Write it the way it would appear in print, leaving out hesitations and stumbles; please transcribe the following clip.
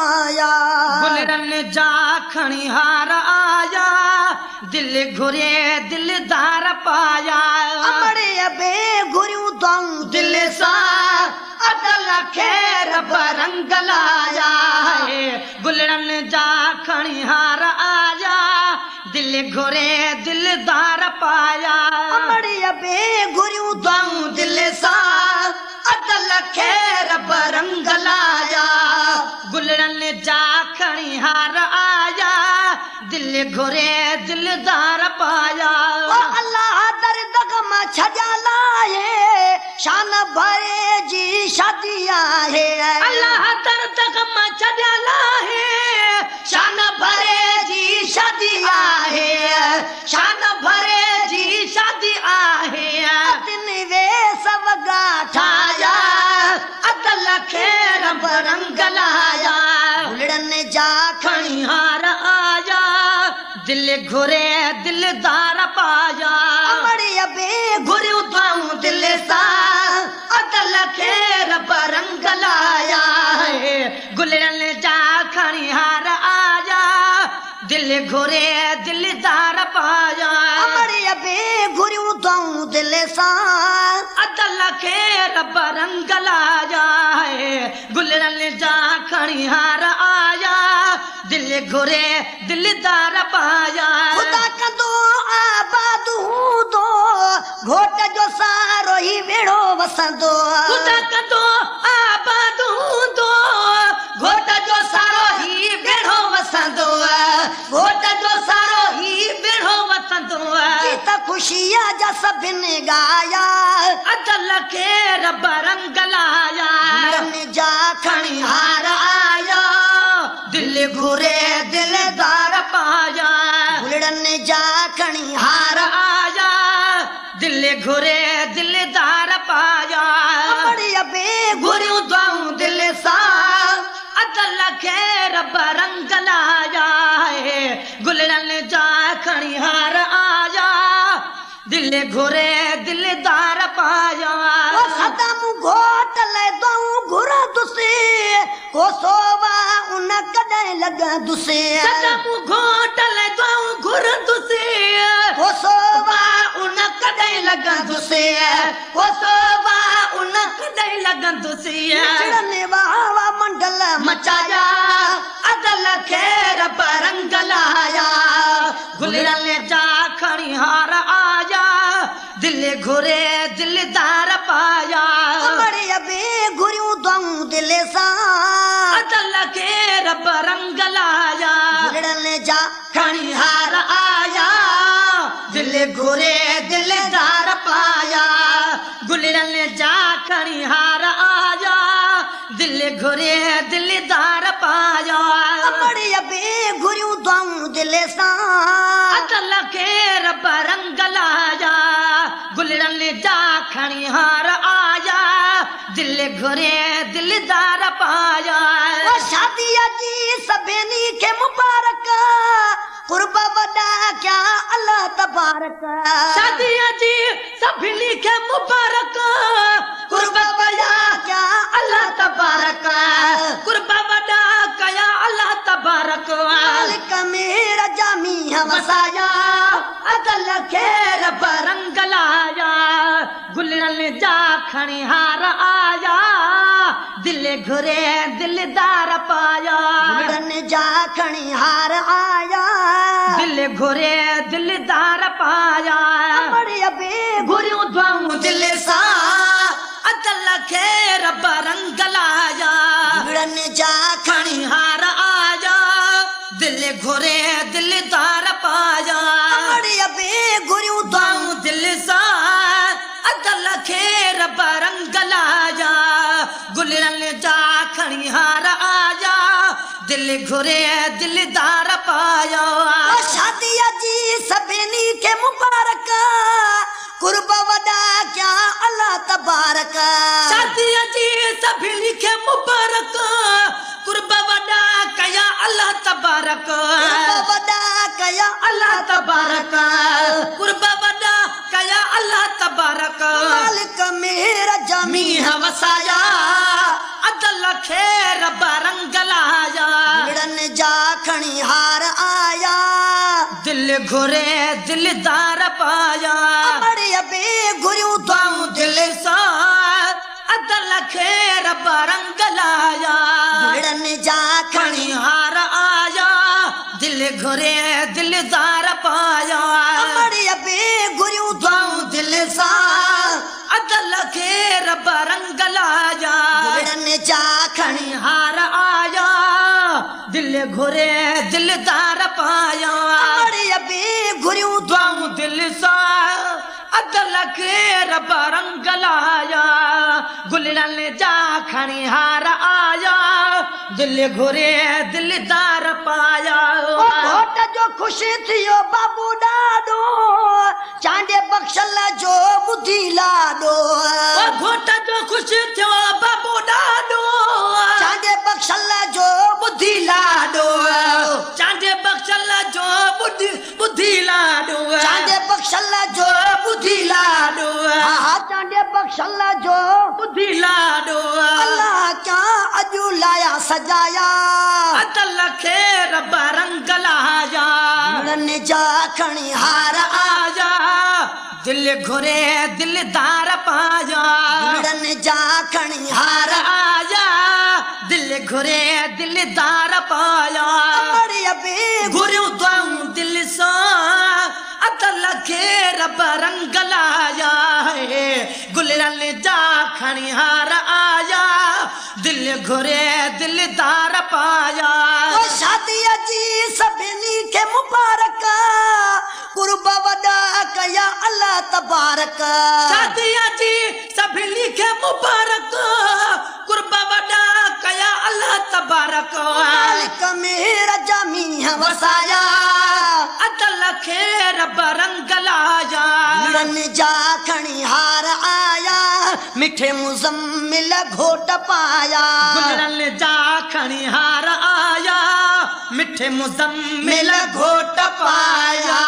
आया गुलरन जा खणिहार आया दिल घुरे दिलदार पाया अमड़े अबे घुरियूं दाऊं दिल सा अदल खैर बरंग लाया गुलरन जा खणिहार आया दिल घुरे दिलदार पाया अमड़े अबे घुरियूं दाऊं दिल सा अदल खैर बरंग लाया गुलरन जा खणिहार आया दिल घुरे दिलदार पाया ओ अल्लाह दर्द गम छजा लाए शान भरे जी शादी आहे अल्लाह दर्द गम छजा लाए शान भरे जी शादी आहे शान भरे जी शादी आहे दिन वे सब गाठाया अदल खैर बरंग लाया गुलड़न जा खणिहार आया दिल घुरे दिलदार पाया अमड़े अबे घुरियूं दाऊं दिल सा अदल खैर बरंग लाया गुलरन जा खणिहार आया दिल घुरे दिलदार पाया अमड़े अबे घुरियूं दाऊं दिल सा अदल खैर बरंग लाया गुलरन जा खणिहार आया दिल घुरे दिलदार पाया खुदा कंदो आबाद हूंदो घोट जो सारो ही वेड़ो वसंदो खुदा कंदो आबाद हूंदो घोट जो सारो ही बेड़ो वसंदो घोट जो सारो ही बेड़ो वसंदो गीत खुशिया जा सभिनी गाया अदल खैर बरंग लाया गुलड़न जा खणिहार आया दिल घुरे दिलदार पाया गुलड़न जा खणिहार आया दिल घुरे दिलदार पाया अमड़े अबे घुरियूं दाऊं दिल सा अदल खैर बरंग लाया गुलड़न जा खणिहार आया दिल घुरे दिलदार पाया ओ सदम घोट ले दऊं घुर दुसे को सोवा उन कॾहिं लॻंदुसे सदम घोट ले दऊं घुर दुसे को सोवा उन कॾहिं लॻंदुसे को सोवा उन कॾहिं लॻंदुसे चिड़ने वावा मंडल मचाया अदल खैर बरंग लाया गुलरन जा खणिहार आया दिल घुरे दिलदार पाया अमड़े अबे घुरियूं दाऊं दिल सा अदल खैर बरंग लाया गुलड़न जा खणिहार आया दिल घुरे दिलदार पाया गुलरन जा खणिहार आया दिल घुरे दिलदार पाया अमड़े अबे घुरियूं दाऊं दिल सा अदल खैर बरंग लाया गुलरन जा खणिहार आया दिल घुरे दिलदार पाया ओ शादीअ जी सभिनी खे मुबारक कुर्ब वॾा क्या अल्लाह तबारक शादीअ जी सभिनी खे मुबारक कुर्ब वॾा क्या अल्लाह तबारक कुर्ब वॾा कया अल्लाह तबारक मालिक मेरा जामी वसाया अदल खैर बरंग लाया गुलरन जा खणिहार आया दिल घुरे दिलदार पाया गुलड़न जा खणिहार आया दिल घुरे दिलदार पाया अमड़े अबे घुरियूं दाऊं दिल सा अदल खैर बरंग लाया गुलड़न जा खणिहार आया दिल घुरे दिलदार पाया अमड़े अबे घुरियूं दाऊं दिल सा अदल खैर बरंग लाया गुलरन जा खणिहार आया दिल घुरे दिलदार पाया ओ शादीअ जी सभिनी खे मुबारक कुर्ब वॾा क्या अल्लाह तबारक शादीअ जी सभिनी खे मुबारक कुर्ब वॾा कया अल्लाह तबारक कुर्ब वॾा कया अल्लाह तबारक कुर्ब वॾा कया अल्लाह तबारक मालिक मेरा जामी मीह वसाया अदल खैर बरंग लाया दिल घुरे दिलदार पाया बड़ी अबे घुरियूं बाऊं दिल सा अदल खे रब रंग लाया घुड़न जा खणी खणिहार आया दिल घुरे दिलदार पाया बड़ी अबे घुरियूं बाऊं दिल सा अदल खे रब रंग लाया घुड़न जा खणी खणिहार आया दिल घुरे दिलदार पाया बड़ी अबे घुरियूं बाऊं दिल सा अदल खे रब रंग लाया गुलड़न जा खणिहार आया दिल घुरे दिलदार पाया घोट जो ख़ुशि थियो बाबू ॾाढो चांडे बख़्शल जो ॿुधी लाॾो घोट जो ख़ुशि थियो बाबू ॾाढो चांडे बख़्शल जो ॿुधी लाॾो चांडे बख़्शल जो ॿुधी लाॾो चांडे बख़्शल जो ॿुधी लाॾो हा चांडे बख़्शल जो ॿुधी लाॾो अल्लाह क्या अॼु लाया सजाया अदल खे रब रंग लाया घुड़न जा खणी हार आया दिल घुरे दिलदार पाया घुड़न जा खणी हार आया दिल घुरे दिलदार पाया बड़ी अबे घुरियूं दुआऊं दिल सां अदल खे रब रंग लाया गुलड़न जा खणिहार आया दिल घुरे दिलदार पाया शादीअ जी सभिनी खे मुबारक कुर्ब वॾा कया अल्लाह तबारक शादीअ जी सभिनी खे मुबारक कुर्ब वॾा कया अल्लाह तबारक मालिक मेरा जामीह वसाया अदल खे रब रंग लाया घुड़न जा खणी हार आया मिठे मुज़म्मिल घोट पाया गुलड़न जा खणिहार आया मिठे मुज़म्मिल घोट पाया